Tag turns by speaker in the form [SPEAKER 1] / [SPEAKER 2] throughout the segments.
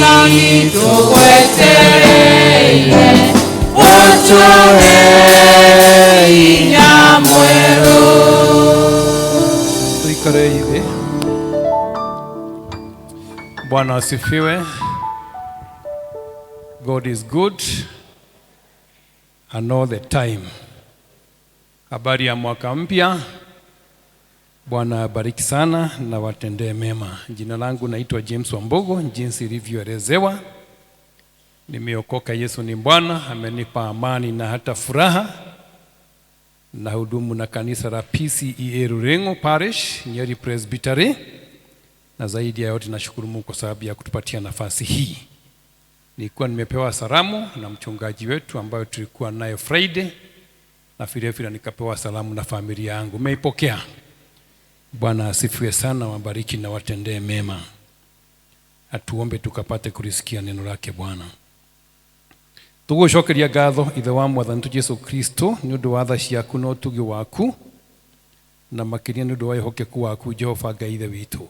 [SPEAKER 1] nani tukwetereire utore inyamwero.
[SPEAKER 2] Tuikare hivi. Bwana asifiwe. God is good and all the time. Habari ya mwaka mpya. Bwana abariki sana na watendee mema. Jina langu naitwa James Wambugu, jinsi ilivyoelezewa. Nimeokoka, Yesu ni Bwana, amenipa amani na hata furaha. Na hudumu na kanisa la PCEA Rurengo Parish, Nyeri Presbytery. Na zaidi ya yote nashukuru Mungu kwa sababu ya kutupatia nafasi hii. Nilikuwa nimepewa salamu na mchungaji wetu ambayo tulikuwa naye Friday, na vile nikapewa salamu na familia yangu. Umeipokea? Bwana asifiwe sana, wabariki na watendee mema. Atuombe tukapate kulisikia neno lake Bwana. Tugucokeria ngatho ithe wa Mwathani Yesu Kristo ni undu wa tha ciaku na utugi waku, na makiria ni undu wa ihokeku waku Jehova Ngai ithe witu.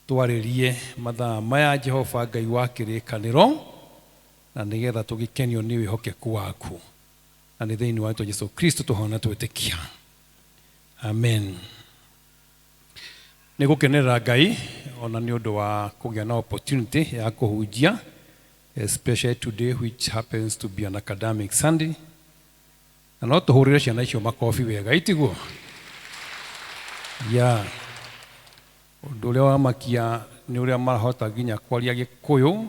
[SPEAKER 2] Twaririe mathaa maya Jehova Ngai wa kirikaniro, na nigetha tugikenio ni wihokeku waku, na ni thiini wa Yesu Kristo tuhona twetikia. Amen. Nigukenerera Ngai ona ni undu wa kugia na opportunity ya kuhujia, especially today which happens to be an academic Sunday. Na no tuhurire ciana icio makofi wega itiguo. Undu uria wa makia ni uria marahota nginya kwaria Gikuyu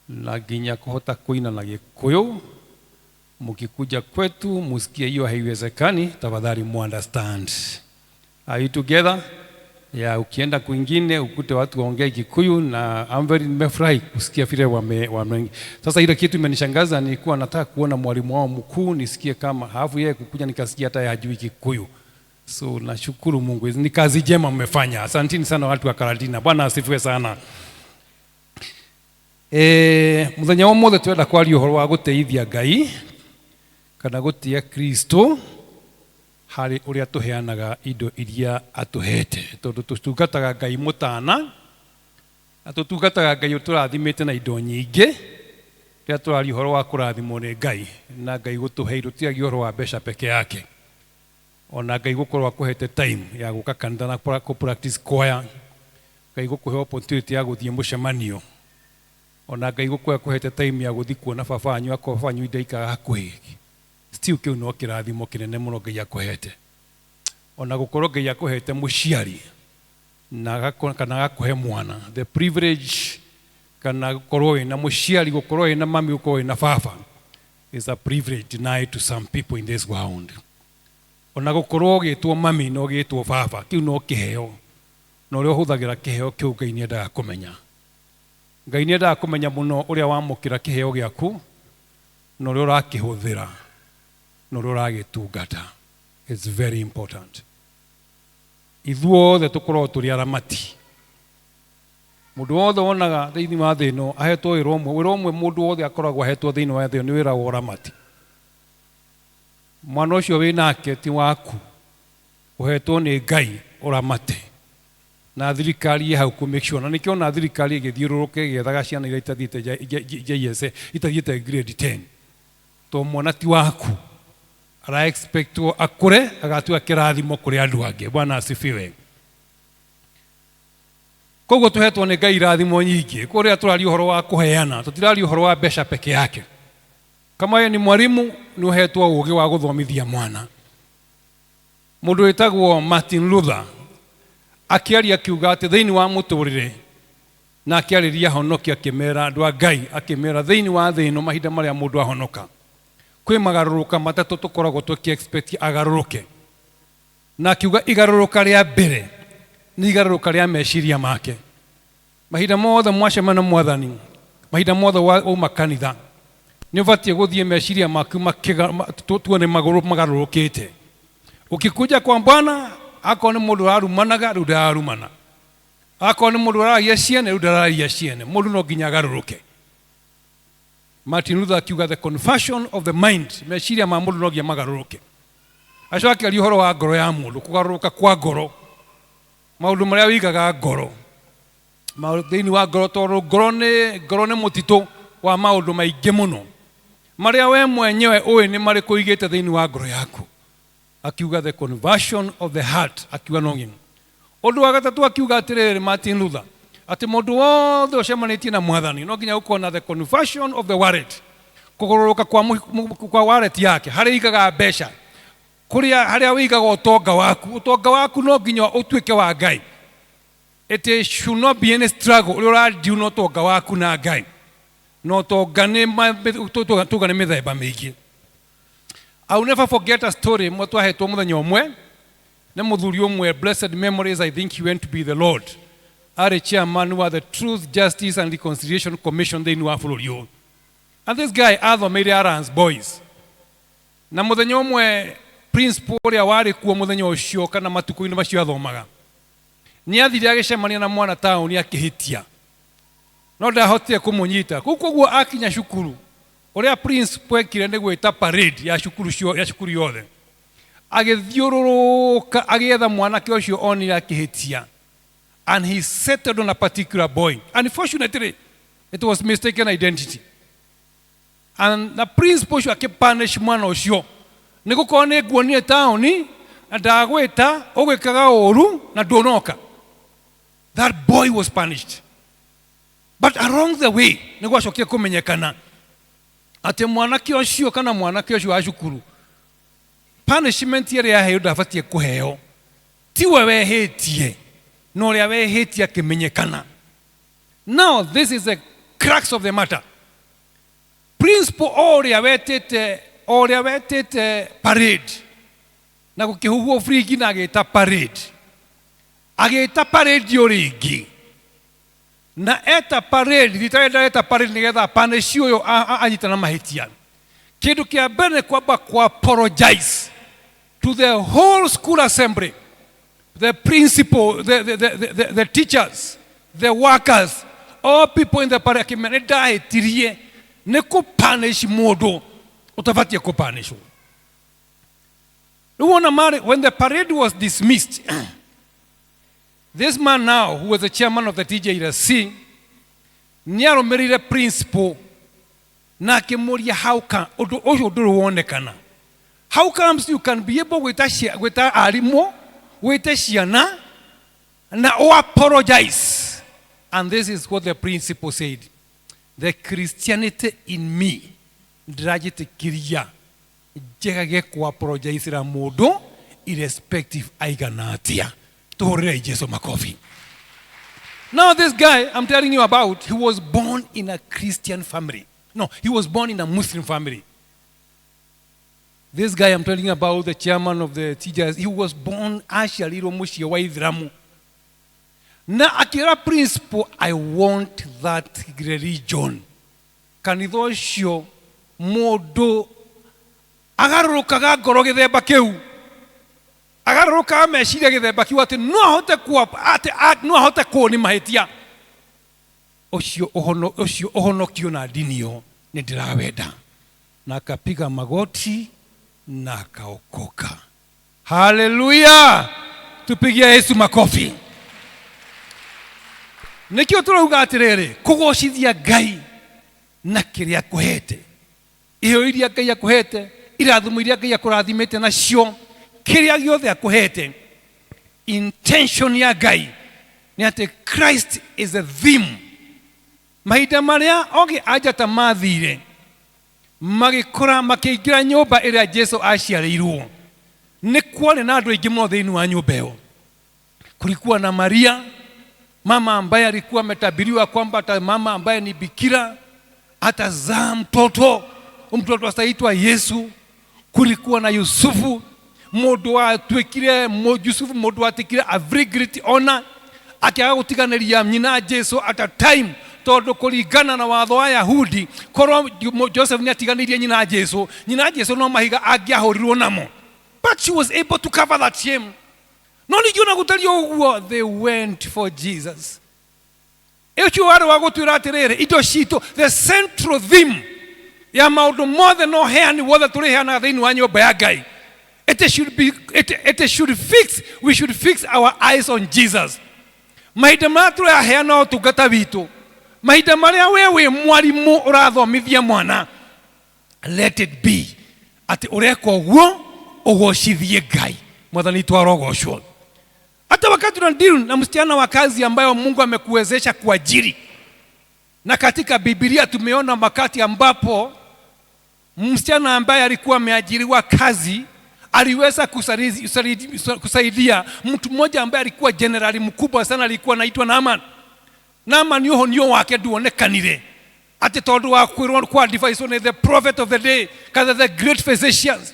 [SPEAKER 2] na nginya kuhota kuina na Gikuyu. Mukikuja kwetu musikie hiyo haiwezekani, tafadhali mu understand. Are you together? Ukienda kwingine ukute watu waongea Kikuyu, na I'm very nimefurahi kusikia vile wame. Sasa ile kitu imenishangaza, nilikuwa nataka kuona mwalimu wao mkuu nisikie kama hafu yeye kukuja, nikasikia hata yeye hajui Kikuyu. So nashukuru Mungu, ni kazi njema mmefanya. Asanteni sana watu wa Karadina. Bwana asifiwe sana. Muthenya wa mothe twenda kwaria uhoro wa guteithia Ngai kana gutia Kristo hari uria tuheanaga indo iria atuhete. Tondu tutungataga Ngai mutana, atutungataga Ngai uturathimite na indo nyingi. Ria turari uhoro wa kurathimwo ni Ngai, na Ngai gutuheirwo tiagi uhoro wa mbeca peke yake. Ona Ngai gukorwo akuhete time ya guka kanitha na ku practice choir. Ngai gukuhe opportunity ya guthie mucemanio. Ona Ngai gukorwo akuhete time ya guthi kuona baba wanyu akobanyu ndaika hakuhi. Still kiu no kirathimo kinene muno Ngai akuhete. Ona gukorwo Ngai akuhete muciari na kana gakuhe mwana, the privilege kana gukorwo ina muciari, gukorwo ina mami, gukorwo ina baba is a privilege denied to some people in this world. Ona gukorwo gitwo mami no gitwo baba, kiu no kiheo. No rio huthagira kiheo kiu Ngai ni endaga kumenya. Ngai ni endaga kumenya muno uria wamukira kiheo giaku, no rio rakihuthira, no rio ragitungata. It's very important. Ithuothe tukorwo turi aramati. Mundu wothe wonaga thiini wa thi no ahetwo wira umwe mundu wothe akoragwo ahetwo thiini wa thi ni wira wa aramati. Mwana ucio winake ti waku, uhetwo ni Ngai uramate. Na thirikari hau ku make sure, na nikio na thirikari igithiururuke gethaga ciana iria itathiite JS itathiite grade 10. To mwana ti waku, ara expect akure agatua kirathimo kuri andu ange. Bwana asifiwe. Koguo tuhetwo ni Ngai irathimo nyingi. Kuria turari uhoro wa kuheana, tutirari uhoro wa mbeca peke yake. Kama wewe ni mwalimu ni uhetwo ugi wa guthomithia mwana. Mundu witagwo Martin Luther akiaria kiuga ati thiini wa muturire na akiariria honokia kimera andu a Ngai, akimera thiini wa thi no mahinda maria mundu ahonoka kwi magaruruka matatu tukoragwo tuki expect agaruruke. Na kiuga igaruruka ria mbere ni igaruruka ria meciria make. Mahinda mothe mwacemana Mwathani, mahinda mothe wa makanitha, ni ubatie guthie meciria maku tuone maguru magarurukite. Ukikuja kwa Bwana ako ni mundu arumanaga ru darumana, ako ni mundu aragia ciene ru daragia ciene, mundu no nginya garuruke. Martin Luther akiuga the conversion of the mind, meciria ma mundu no nginya magaruruke. Acoka ari uhoro wa ngoro ya mundu, kugaruruka kwa ngoro, maundu maria wigaga ngoro thĩinĩ wa ngoro tondũ ngoro nĩ mũtitũ wa maũndũ maingĩ mũno marĩa we mwenyewe ũĩ nĩ marĩkũ ũigĩte thĩinĩ wa ngoro yaku. Akiuga the conversion of the heart, akiuga nong'ing. Ũndũ wa gatatũ akiuga atĩrĩrĩ Martin Luther, atĩ mũndũ wothe ũcemanĩtie na Mwathani no nginya gũkorwo na the conversion of the wallet, kũgũrũrũka kwa wallet yake harĩa igaga mbeca, harĩa wĩigaga ũtonga waku no nginya ũtuĩke wa Ngai. It should not be any struggle ũrĩa ũrandiu na ũtonga waku na Ngai. No ũtonga nĩ mĩthemba mĩingĩ. I will never forget a story twahetwo mũthenya ũmwe nĩ mũthuri ũmwe, blessed memories, I think he went to be the Lord. Arĩ chairman wa the Truth, Justice and Reconciliation Commission thĩinĩ wa bũrũri ũyũ. And this guy athomeire Arans Boys. Na mũthenya ũmwe principal ũrĩa warĩ kuo mũthenya ũcio kana matukũ-inĩ macio athomaga nĩ athire agĩcemania na mwana taũni akĩhĩtia, no ndahotire kũmũnyita. Koguo akinya cukuru, ũrĩa principal ekire nĩ gwĩta parade ya cukuru yothe, agĩthiũrũrũka agĩetha mwanake ũcio onire akĩhĩtia, and he settled on a particular boy. Unfortunately, it was mistaken identity. And the principal ũcio akĩpunish mwana ũcio nĩ gũkorwo nĩ nguonire taũni na ndagwĩta ũgwĩkaga ũũru na ndũnoka. That boy was punished. But along the way nĩ gwacokire kũmenyekana atĩ mwanake ũcio kana mwanake ũcio wa cukuru, punishment ĩrĩa yaheo ndabatiĩ kũheo, tiwe wehĩtie no ũrĩa wehĩtie akĩmenyekana. Now this is the crux of the matter. Principal ũrĩa wetĩte parade na gũkĩhuhwo frigi na agĩta parade ũrĩngĩ, na eta parade ritarenda eta parade nĩgetha punish ũyũ anyitana mahĩtia. Kĩndũ kĩa mbere kwamba apologize to the whole school assembly, the principal, the teachers, the workers, all people in the parade. Akĩmene ndahĩtirie nĩ kũpunish mũndũ ũtabatiĩ kũpunishwo. When the parade was dismissed, this man now, who was the chairman of the TJC, nĩ arũmĩrĩire principal na akĩmũria how comes you can be able gwĩta arimũ, gwĩta ciana na apologize. And this is what the principal said: the Christianity in me ndĩragĩtĩkĩria njegage apologize ra mũndũ irrespective aigana atĩa. Tuhorere Jesu makofi. Now this guy I'm telling you about, he was born in a Christian family. No, he was born in a Muslim family. This guy I'm telling you about, the chairman of the teachers, he was born actually Romushi wa Ithramu. Na akira principle, I want that religion. Kanitho ũcio mũndũ agarũrũkaga ngoro gĩthemba kĩu, agarũrũkaga meciria gĩthemba kĩu atĩ no ahote kuoni mahĩtia ũcio ũhonokio na ndinio nĩ ndĩrawenda, na akapiga magoti na akaokoka. Haleluya, tupigie Yesu makofi. Nĩkĩo tũrauga atĩrĩrĩ, kũgocithia Ngai na kĩrĩa akũhete, iheo iria Ngai akũhete, irathimo iria Ngai akũrathimĩte nacio, kĩrĩa gĩothe akũhete. Intention ya Ngai nĩ atĩ Christ is a theme. Mahinda marĩa oge ajata mathire magĩkora makĩingĩra nyũmba ĩrĩa Jesu aciarĩirwo, nĩ kwarĩ na andũ aingĩ mũno thĩinĩ wa nyũmba ĩyo. Kulikuwa na Maria, mama ambaye alikuwa ametabiriwa kwamba hata mama ambaye ni bikira atazaa mtoto ataitwa Yesu. Kulikuwa na Yusufu, mũndũ atikire a very great honor, akiaga gũtiganĩria nyina Jesu at a time, tondũ kũringana na watho wa Yahudi korwo Joseph nĩ atiganĩirie nyina Jesu no mahiga angĩahũrirwo namo. But she was able to cover that shame. No ningĩ ona gũtario ũguo, they went for Jesus. Ũcio warĩ wa gũtwĩra atĩrĩrĩ, indo citũ, the central theme ya maũndũ mothe no heani wothe tũrĩheanaga thĩinĩ wa nyũmba ya Ngai, we should fix our eyes on Jesus. mahinda marĩa tũraheana ũtungata witũ, mahinda marĩa wewe mwarimu ũrathomithia mwana, let it be ati ureka ũguo ũgocithie Ngai. Mwathani twarogocwo. Hata wakati unadili na msichana wa kazi ambayo Mungu amekuwezesha kuajiri, na katika Biblia tumeona wakati ambapo msichana ambaye alikuwa ameajiriwa kazi aliweza kusaidia mtu mmoja ambaye alikuwa generali mkubwa sana, alikuwa anaitwa Naaman. Naaman yoho nio wake duonekanire ati tondu wa kwirwo kwa advice on the prophet of the day, kada the great physicians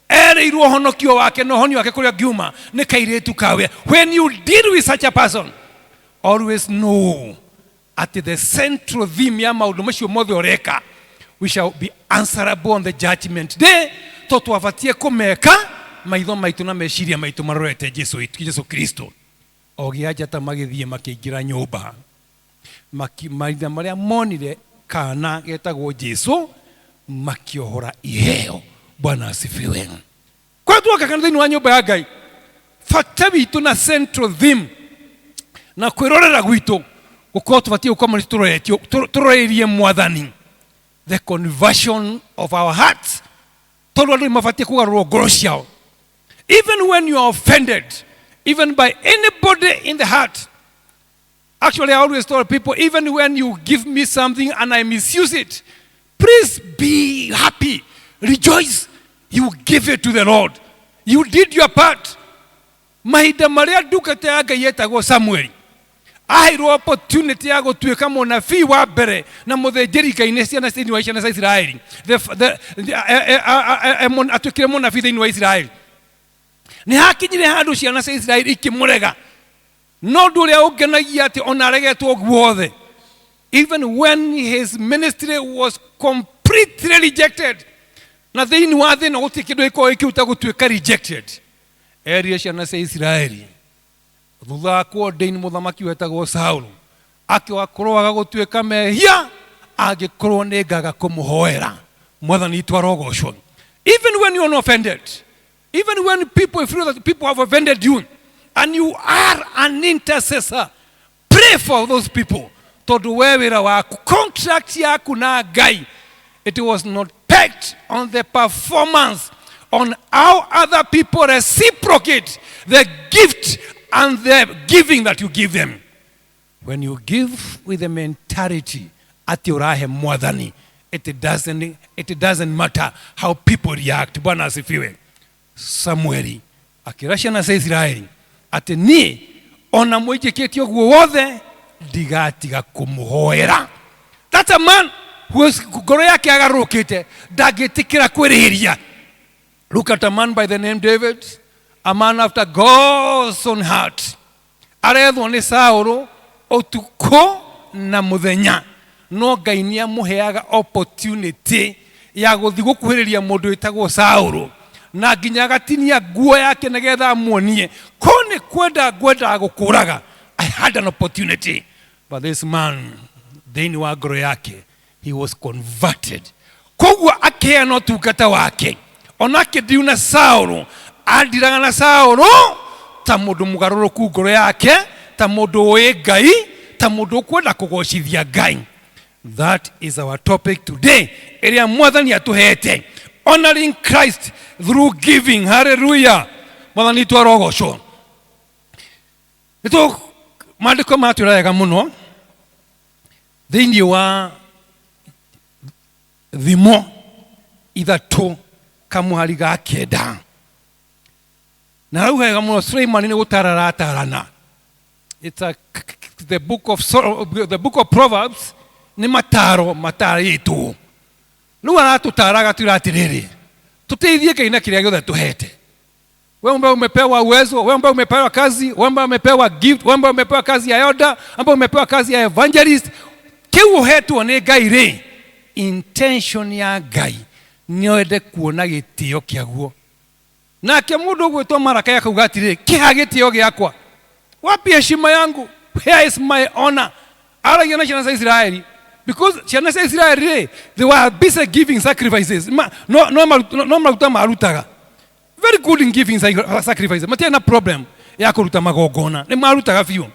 [SPEAKER 2] ereirwo honokio wake no honio wake kuria giuma ni kairetu kawe. When you deal with such a person, always know at the central theme ya maundu macio mothe oreka, we shall be answerable on the judgment day. To twabatie kumeka maitho maitu na meciria maitu marorete Jesu Kristo. Ogiaja ta magithie makiingira nyumba maitha maria monire kana getagwo Jesu makiohora iheo. Bwana asifiwe. Kwa tuoka kanithini wa nyumba ya Ngai, fata bitu na central theme na kwirorera gwitu gukorwo tubatie gukorwo turoretie Mwathani, the conversion of our hearts. Tolwali mafatie kugarurwo ngoro ciao. Even when you are offended, even by anybody in the heart. Actually, I always tell people, even when you give me something and I misuse it, please be happy, rejoice. You give it to the Lord. You did your part. Mahinda maria ndungata ya Ngai yetagwo Samuel aheirwo opportunity ya gutuika munabii wa mbere na muthenjeri Ngai ciana thĩinĩ wa ciana cia Israeli, atuikire munabii thĩinĩ wa Israeli. Ni hakinyire handu ciana cia Israeli ikimurega, no ndu uria ungenagia ati ona aregetwo guothe. Even when his ministry was completely rejected, na thĩinĩ wa thĩ no gũtikindu iko ikiuta gutuika rejected, area ciana cia Israeli thutha kwa ordain muthamaki wetagwo Saulu akiwakorwaga gutuika mehia agikorwo ni ngaga kumuhoera. Mwathani twarogocwo. Even when you are offended, even when people feel that people have offended you and you are an intercessor, pray for those people. Tondu wewira waku contract yaku na Ngai, it was not pegged on the performance, on how other people reciprocate the gift and the giving that you give them. When you give with the mentality ati urahe Mwathani, it doesn't matter how people react. Bwana asifiwe. Samueli akirashia na Israeli ati ni ona mwijiketio guo wothe ndigatiga kumuhoera. That's a man who is ngoro yake agarukite ndagitikira kwirihiria. Look at a man by the name David, a man after God's own heart. Arethwo ni Saulu otuko na muthenya, no Ngai ni amuheaga opportunity ya guthi gukuhiriria mundu witagwo Saulu, na nginya gatinia nguo yake nigetha amuonie kone kwenda gukuraga. I had an opportunity, but this man thĩinĩ wa ngoro yake, he was converted. Koguo akeana ũtungata wake, onake ndiuna Saulu andiraga na Saulu ta mundu mugarũrũku ngoro yake, ta mundu ũĩ Ngai, ta mundu ũkwenda kũgocithia Ngai. That is our topic today. Ĩrĩa Mwathani atuhete, honoring Christ through giving. Hallelujah. Mwathani twarogocwo. Ito maandĩko matwĩraga mũno thĩinĩ wa thimo ithatũ kamuhari ga kenda, na raugaga mũno Suleiman nĩ gũtararatarana. It's the book of Proverbs ni mataro matarĩtwo. Rĩu aratũtaraga twĩra atĩrĩrĩ, tuteithie Ngai na kĩrĩa gĩothe tuhete. Wewe ambaye umepewa uwezo, wewe ambaye umepewa kazi, wewe ambaye umepewa gift, wewe ambaye umepewa kazi ya elder, ambaye umepewa kazi ya evangelist, kiu hetwo ni Ngai ri, intention ya Ngai ni ende kuona gĩtĩo kĩaguo. Nake mũndũ gwĩtwo Maraka akauga atĩrĩ, kĩha gĩtĩo gĩakwa, wapi heshima yangu? Where is my honor? Aragia na ciana cia Israeli, because ciana cia Israeli they were busy giving sacrifices. No maruta marutaga. Very good in giving sacrifices. Matiana problem ya kuruta magongona. Ni marutaga biũ.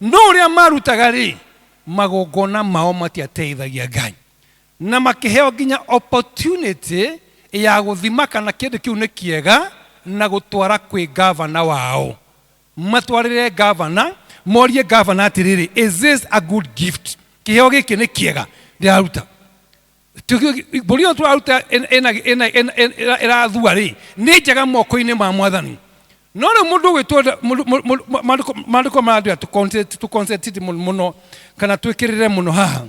[SPEAKER 2] no ria marutaga ri magongona mao matiateithagia Ngai na makiheo nginya opportunity ya guthima kana kindu kiu ni kiega na gutwara kwi governor wao matwarire governor morie governor atiriri, is this a good gift? Kiheo giki ni kiega ndiaruta Bolio tu aruta era thuari ni njega moko-ini ma Mwathani. No re mundu gwitwa mandiko marandu tu concentrate muno kana twikirire muno haha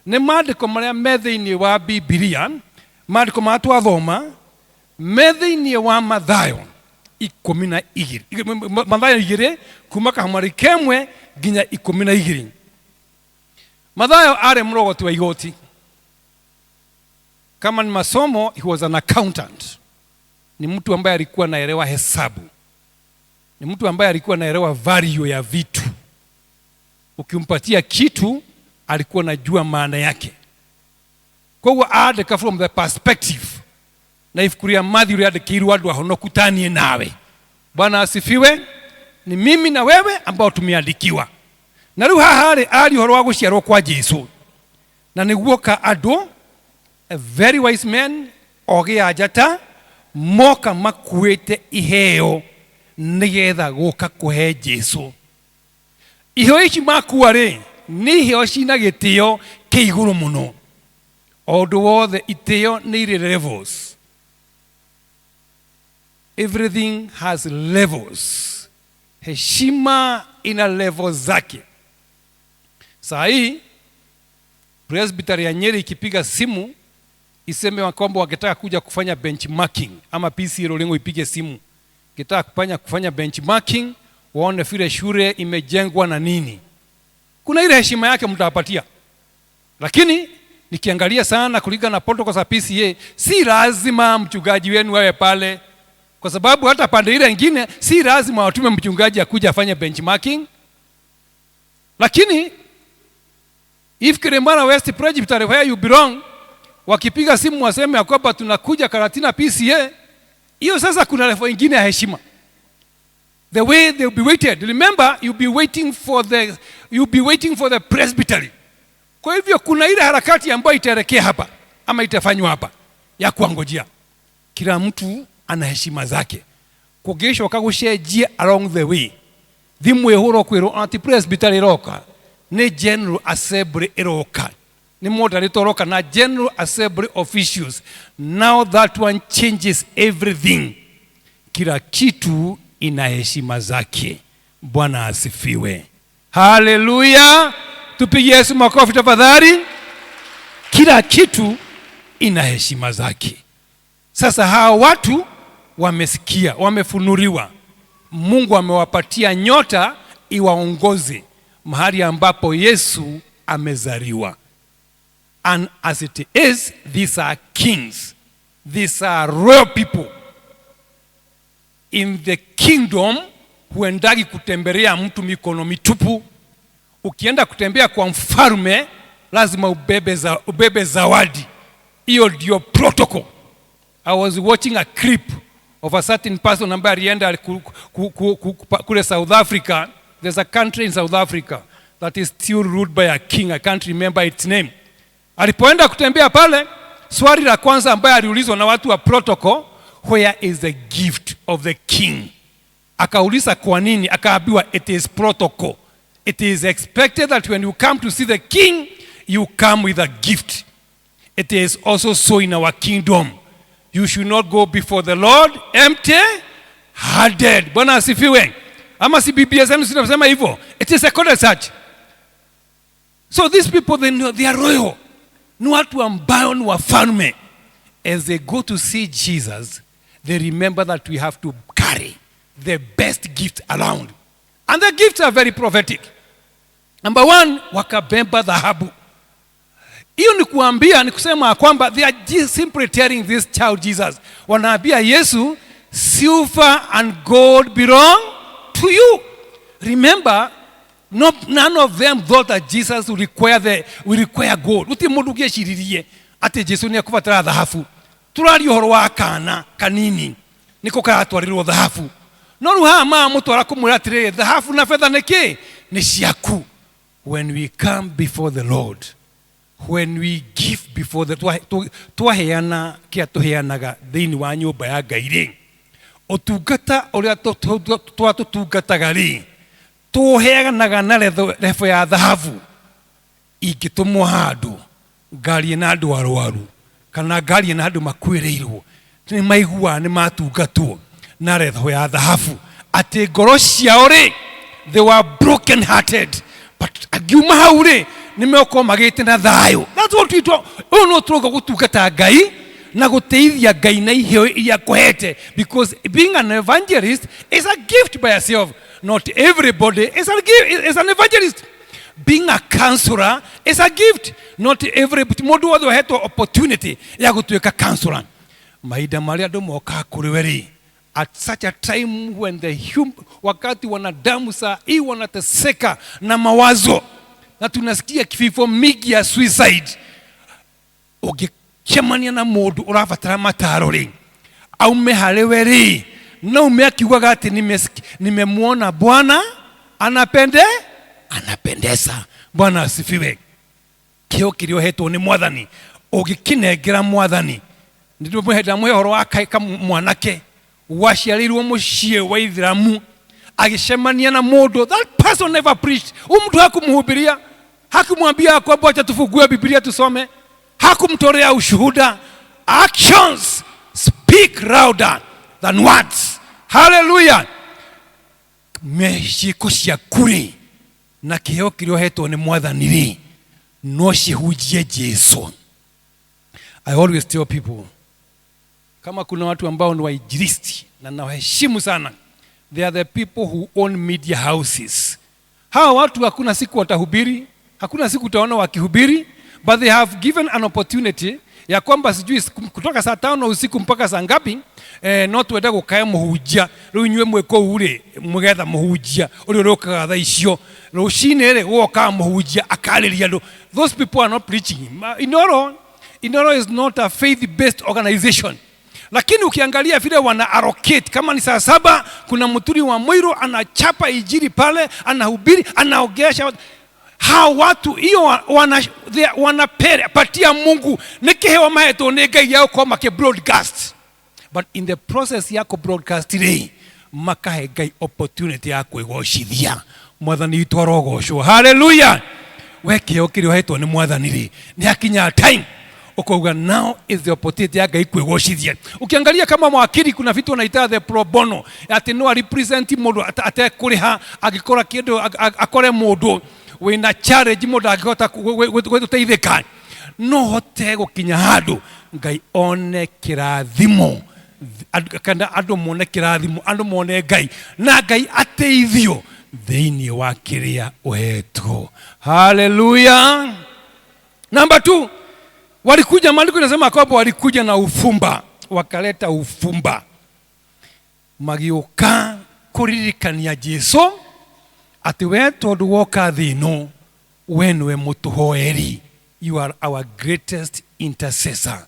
[SPEAKER 2] ni mandiko maria methiini wa Biblia, mandiko matwathoma methiini wa Mathayo 12, Mathayo 2 kuma kamari kemwe nginya 12. Mathayo are mrogoti wa igoti. Kama ni masomo, he was an accountant. Ni mtu ambaye alikuwa anaelewa hesabu. Ni mtu ambaye alikuwa anaelewa value ya vitu. Ukimpatia kitu, alikuwa anajua maana yake. Kwa hiyo aandika from the perspective. Na ifikiria Matthew aliandikirwa watu wahonokutanie nawe. Bwana asifiwe. Ni mimi na wewe ambao tumeandikiwa. Na riu haha ari horo wa guciarwo kwa Jesu. Na niguo ka ado a very wise man oge ajata moka makuete iheo nigetha guka kuhe Jesu. Iheo ici makuwa ri ni iheo cina gitio kiiguru muno. Ondo wothe itio ni levels. Everything has levels. Heshima ina levels zake. Sahi Presbytery ya Nyeri ikipiga simu iseme kwamba wangetaka kuja kufanya benchmarking ama PC Rolengo ipige simu. Kitaka kufanya benchmarking, waone vile shule imejengwa na nini. Kuna ile heshima yake mtawapatia. Lakini nikiangalia sana kulingana na protocol za PCA, si lazima mchungaji wenu wawe pale. Kwa sababu hata pande ile nyingine si lazima watume mchungaji akuja afanye benchmarking. Lakini if Kirembana West Presbytery where you belong, wakipiga simu waseme ya kwamba tunakuja Karatina PCA, hiyo sasa kuna level nyingine ya heshima. The way they will be waited. Remember, you'll be waiting for the presbytery. Kwa hivyo kuna ile harakati ambayo itaelekea hapa ama itafanywa hapa ya kuangojea. Kila mtu ana heshima zake. Kugesho kagushejia along the way. Thimwe horo kwiro anti presbytery roka ni general assembly eroka. Ni moda litoroka na general assembly officials. Now that one changes everything. Kila kitu ina heshima zake. Bwana asifiwe. Hallelujah. Tupigie Yesu makofi tafadhali. Kila kitu ina heshima zake. Sasa hawa watu wamesikia, wamefunuliwa. Mungu amewapatia nyota iwaongoze mahali ambapo Yesu amezaliwa. And as it is, these are kings. These are royal people. In the kingdom, huendagi kutembelea mtu mitupu. Ukienda kutembea kwa mfalme, lazima ubebe zawadi. Hiyo ndio protocol. I was watching a clip of a certain person ambaye alienda kule South Africa. There's a country in South Africa that is still ruled by a king. I can't remember its name. Alipoenda kutembea pale, swali la kwanza ambaye aliulizwa na watu wa protocol, where is the gift of the king? Akauliza kwa nini? Akaambiwa it is protocol. It is expected that when you come to see the king, you come with a gift. It is also so in our kingdom. You should not go before the Lord empty-handed. Bwana asifiwe. Ama si Biblia zenu zinasema hivyo. It is a code such. So these people, they are royal. Ni watu ambao ni wafalme. As they go to see Jesus, they remember that we have to carry the best gift around. And the gifts are very prophetic. Number one, wakabeba dhahabu. Hiyo ni kuambia, ni kusema kwamba they are just simply telling this child Jesus. Wanaambia Yesu, silver and gold belong to you. Remember, none of them thought that Jesus will require gold. Uti mundu geshiririe ati Jesu ni akubatara dhahabu. Turari horo wa kana kanini niko karatwarirwo dhahabu. No ruha ma mutwara kumwira atire dhahabu na fedha niki nĩ ciaku. When we come before the Lord, when we give before the twaheana kia tuheanaga thĩinĩ wa nyũmba ya Ngai rĩ, ũtungata ũrĩa twatũtungataga rĩ, tũheanaga na lebo ya thahabu ingĩtũmwo handũ ngari na andũ arwaru kana ngari na andũ makuĩrĩirwo nĩ maiguaga nĩ matungatwo na lebo ya thahabu atĩ ngoro ciao rĩ, they were broken hearted, but agiuma hau rĩ nimeokorwo magĩte na thayũ. That's what we do. Ũũ no tũroga gũtungata Ngai na gũteithia Ngai na iheo iria akũhete, because being an evangelist is a gift by yourself. Not everybody is an evangelist. Being a counselor is a gift. Not everybody. Mũndũ wothe ũhetwo opportunity ya gũtuĩka counselor. Mahinda marĩa andũ mokaga kũrĩ we rĩ, at such a time when wakati wanadamu saa hii wanateseka na mawazo na tunasikia kifo mingi ya suicide, ũngĩcemania na mũndũ ũrabatara mataro rĩ, aume harĩ we rĩ, na umekiugaga atĩ nimemwona Bwana anapendeza. Bwana asifiwe. Kĩo kĩrĩa ũhetwo nĩ Mwathani ũgĩkĩnengera Mwathani. Nĩndĩmũhenda mũhoro wa kaika mwanake waciarĩirwo mũciĩ wa Ithiramu agĩcemania na mũndũ, that person never preached. Mtu hakumhubiria, hakumwambia kwamba acha tufungue Biblia tusome, hakumtolea ushuhuda. Actions speak louder than words. Hallelujah. Meshiko cia kuri na kĩheo kĩrĩa ũhetwo nĩ Mwathani rĩ, no cihunjie Jesu. I always tell people, kama kuna watu ambao ni wainjilisti na nawaheshimu sana, they are the people who own media houses. Hawa watu hakuna siku watahubiri, hakuna siku utaona wakihubiri, but they have given an opportunity ya kwamba sijui kutoka saa 5 usiku mpaka saa ngapi, no twende gũkaya mũhunjia rĩu inyuĩ mwĩko ure mũgetha mũhunjia ũrĩa ũrokaga thaa icio rũcinĩ rĩ woka mũhunjia akarĩria andũ. Those people are not preaching. Inoro is not a faith based organization. Lakini ukiangalia vile wana allocate, kama ni saa 7 kuna mturi wa Moiro anachapa injili pale, anahubiri, anaogesha. Hao watu hiyo wanapatia Mungu nikihewa maheto nĩ Ngai yao kwa make broadcast, but in the process yako broadcast today makahe Ngai opportunity ya kwĩgocithia. Mwathani witũ arogocwo. Hallelujah. We kĩheo kĩrĩa ũhetwo nĩ Mwathani rĩ, nĩ hakinya time ukauga now is the opportunity ya Ngai kwĩgocithia. Ukiangalia kama mwakiri kuna vitu wanaita the pro bono, ati no represent mũndũ atekũrĩha agĩkora kĩndũ akore mũndũ wina challenge mũndũ angĩhota gũteithĩka, no hote gũkinya handũ Ngai one kĩrathimo, kana andũ mone kĩrathimo, andũ mone Ngai na Ngai ateithio thĩinĩ wa kĩrĩa ũhetwo. Hallelujah. Number 2, walikuja, maandiko yanasema kwamba walikuja na ufumba, wakaleta ufumba magĩũka kũririkania Jesu ati we tondũ woka thĩ ĩno we nĩwe mũtũhoeri, you are our greatest intercessor.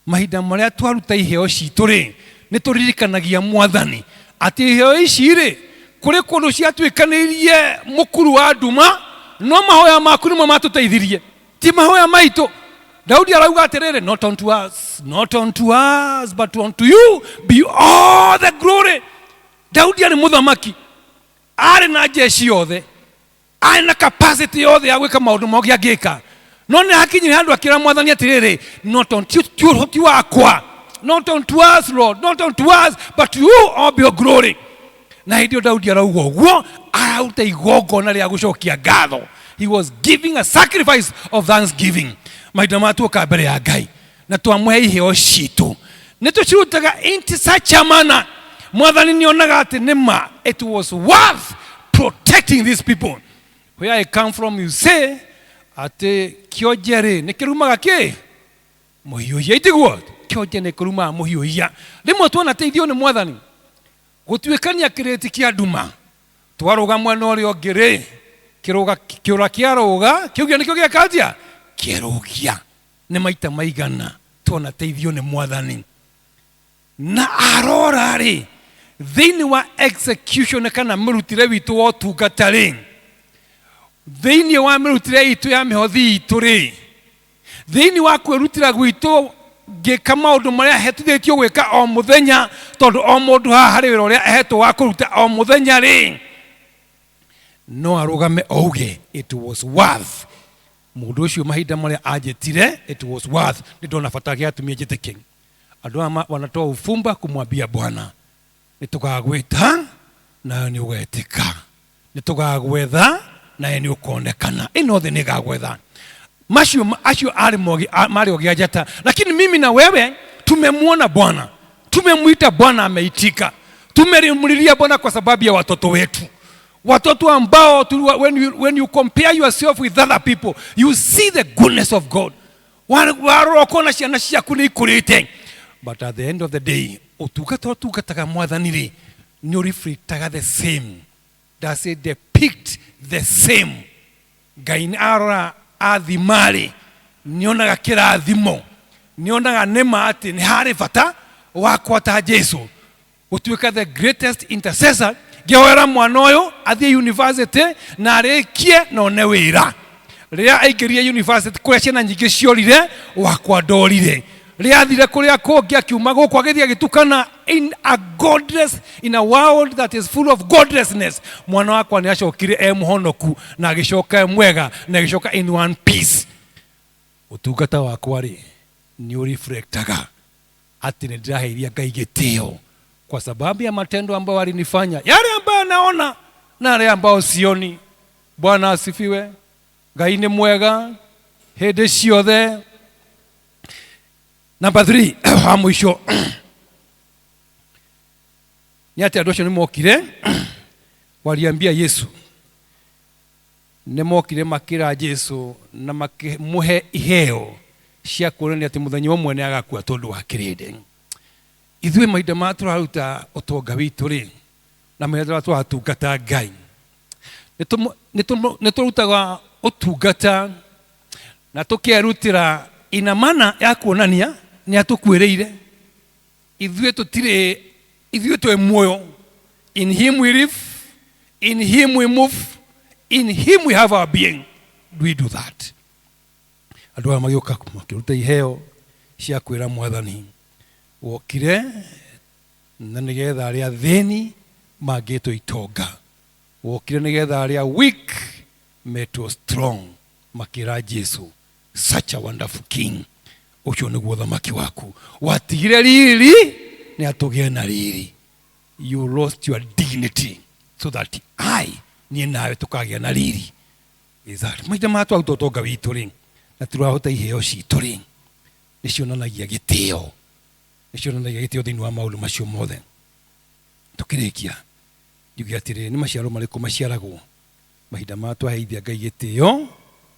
[SPEAKER 2] Mahinda marĩa twaruta iheo citũ rĩ, nĩ tũririkanagia Mwathani ati iheo ici rĩ, kũrĩ kũndũ ciatuĩkanĩirie mũkuru wa nduma, no mahoya maku nĩmo matũteithirie, ti mahoya maitũ. Daudi arauga atĩrĩrĩ, not unto us but unto you be all the glory. Daudi arĩ mũthamaki, arĩ na jeshi yothe, arĩ na capacity yothe ya gwĩka maũndũ mothe angĩka, no nĩ hakinyire handũ akĩra Mwathani atĩrĩrĩ, not unto you wakwa, not unto us Lord, not unto us but you all be your glory. Na hĩndĩ Daudi arauga ũguo, arauta igongona rĩa gũcokia ngatho. He was giving a sacrifice of thanksgiving. Mahinda matuoka mbere ya Ngai na twamũhe iheo citũ, nĩ tũcirutaga into such a manner Mwathani nĩonaga atĩ nĩma it was worth protecting these people. Where I come from, you say atĩ kĩonje rĩ nĩ kĩrumaga kĩ mũhiũhia, itiguo kĩonje nĩ kĩrumaga mũhiũhia. Rĩmwe twanateithio nĩ Mwathani gũtuĩkania kĩrĩti kĩa nduma, twarũga mwena ũrĩa ũngĩ rĩ, kĩũra kĩarũga kĩugia nĩkĩo gĩakanjia kĩerũgia. Nĩ maita maigana twanateithio nĩ Mwathani na arora rĩ thĩinĩ wa execution kana mũrutire witũ wa ũtungata rĩ, thĩinĩ wa mĩrutĩre itũ ya mĩhothi itũ rĩ, thĩinĩ wa kwĩrutĩra gwitũ ngĩka maũndũ marĩa hetithĩtio gwĩka o mũthenya, tondũ o mũndũ haha harĩ wĩra ũrĩa ahetwo wa kũruta o mũthenya rĩ, no arũgame auge it was worth. Mũndũ ũcio mahinda marĩa anjĩtire it was worth, nĩ ndona bata gĩatũmia njĩtĩke. Andũ aya wanatoa ufumba kumwambia Bwana, nĩtũgagwĩta nawe nĩ ũgetĩka, nĩtũgagwetha nawe nĩ ũkonekana, ĩno thĩ nĩgagwetha. Acio marĩ ogĩa njata, lakini mimi na wewe tumemwona Bwana, tumemwita Bwana, ameitika. Tumemlilia Bwana kwa sababu ya watoto wetu, watoto ambao when you compare yourself with other people, you see the goodness of God. Warokona ciana ciaku nĩ ikurĩte, but at the end of the day utugataga mwathani rĩ, nĩ reflectaga the same, does it depict the same. Ngai nĩ arora athimari, nĩonaga kĩrathimo, nĩonaga nĩma atĩ nĩ harĩ bata wakwa ta Jesu gũtuĩka the greatest intercessor. Ngĩhoera mwana ũyũ athiĩ university na arĩkie na one wĩra. Rĩrĩa aingĩrire university kũrĩa ciana nyingĩ ciorire, wakwa ndorire. Rĩrĩa athire kũrĩa kũngĩ akiuma gũkũ agĩthiĩ agĩtukana in a world that is full of godlessness. Mwana wakwa nĩ acokire mũhonoku na agĩcoka mwega na agĩcoka in one piece. Ũtungata wakwa rĩ, nĩ ũreflectaga atĩ nĩ ndĩraheithia Ngai gĩtĩo kwa sababu ya matendo ambayo alinifanya, yale ambayo naona na yale ambayo sioni. Bwana asifiwe. Ngai nĩ mwega hĩndĩ ciothe. Number 3 wa mwisho nĩ atĩ andũ acio nĩ mokire waliambia Yesu, nĩ mokire makĩra Jesu na makĩmũhe iheo cia kuonania atĩ mũthenya ũmwe nĩ agakua tondũ wa kĩrĩndĩ. Ithuĩ mahinda ma tũraruta ũtonga witũ rĩ, na mahinda tũratungata Ngai, nĩ tũrutaga ũtungata na tũkerutĩra ina mana ya kuonania nĩ atũkwĩrĩire. Ithuĩ twĩ muoyo. In him we live, in him we move, in him we have our being. We do that. Andũ aya magĩũka makĩruta iheo cia kwĩra mwathani, wokire na nĩgetha arĩa thĩni mangĩtwo itonga, wokire nĩgetha arĩa weak metwo strong, makĩra Jesu, such a wonderful king. Ũcio nĩguo thamaki waku. Watigire riri nĩ atũgĩe na riri. You lost your dignity so that niĩ nawe tũkagĩa na riri. Is that maita matwa ũtonga witũ rĩ, na tũrahota iheo citũ rĩ, nĩcionanagia gĩtĩo, nĩcionanagia gĩtĩo thĩinĩ wa maũndũ macio mothe. Tũkĩrĩkia njuge atĩrĩ, nĩ maciaro marĩkũ maciaragwo mahinda ma twaheithia Ngai gĩtĩo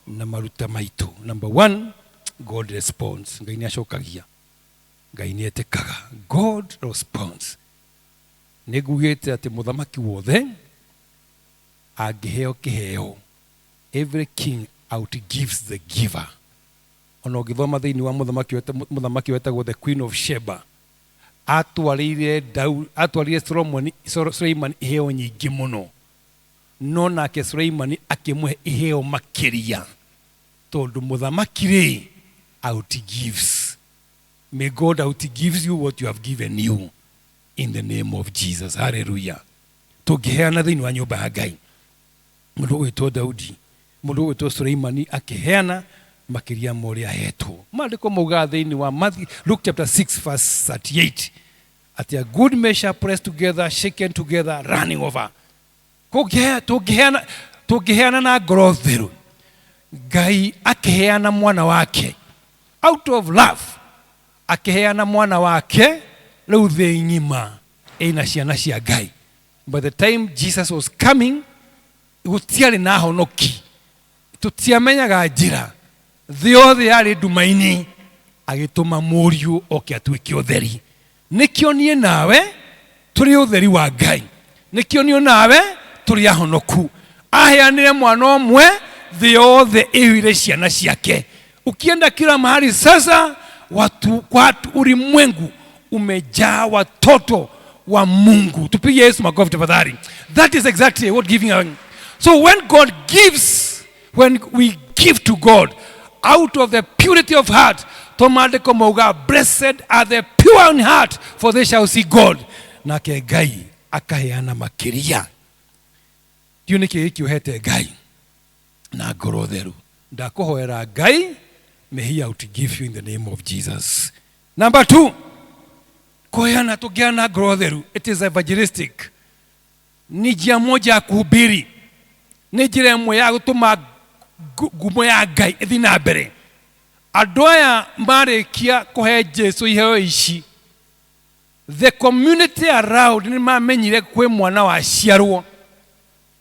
[SPEAKER 2] na maruta maitũ? Number 1, God responds. Ngai nĩ acokagia, Ngai nĩ etĩkaga. God responds. Nĩngugĩte atĩ mũthamaki wothe angĩheo kĩheo, every king outgives the giver. Ona ũngĩthoma thĩinĩ wa mũthamaki wetagwo the Queen of Sheba, atwarĩire Suleiman iheo nyingĩ mũno, no nake Suleiman akĩmũhe iheo makĩria, tondũ mũthamaki rĩ outgives. May God outgives you what you have given you in the name of Jesus. Hallelujah. Tũngĩheana thĩinĩ wa nyũmba ya Ngai, mũndũ ũgwĩtwo Daudi, mũndũ ũgwĩtwo Suleimani akĩheana makĩria ma ũrĩa ahetwo. Maandĩko mauga thĩinĩ wa Luke chapter 6 verse 38 atĩ a good measure pressed together, shaken together, running over. Tũngĩheana na ngoro theru, Ngai akĩheana mwana wake out of love, akĩheana mwana wake rĩu thĩ ng'ima ĩna ciana cia Ngai. By the time Jesus was coming, gũtiarĩ na honoki, tũtiamenyaga njĩra, thĩ yothe yarĩ nduma-inĩ, agĩtũma mũriũ oke atuĩke ũtheri. Nĩkĩo niĩ nawe tũrĩ ũtheri wa Ngai, nĩkĩo niĩ nawe tũrĩ ahonoku. Aheanire mwana ũmwe, thĩ yothe ĩhuire ciana ciake. Ukienda kila mahali sasa, watu ulimwengu umejaa watoto wa Mungu. Tupige Yesu makofi tafadhali. That is exactly what giving. So when God gives, when we give to God out of the purity of heart, tomandiko mauga, blessed are the pure in heart, for they shall see God. Nake Ngai akaheana makiria. Tiu niki iki uhete Ngai na ngoro theru. Ndakuhoera Ngai, may he out to give you in the name of Jesus. Number 2, kuheana tugiana ngoro theru. It is evangelistic. Ni njia moja ya kuhubiri. Ni njira ĩmwe ya gũtũma ngumo ya Ngai ĩthiĩ na mbere. Andũ aya marĩkia kũhe Jesu iheo ici, the community around nĩ mamenyire kwĩ mwana wa ciarwo.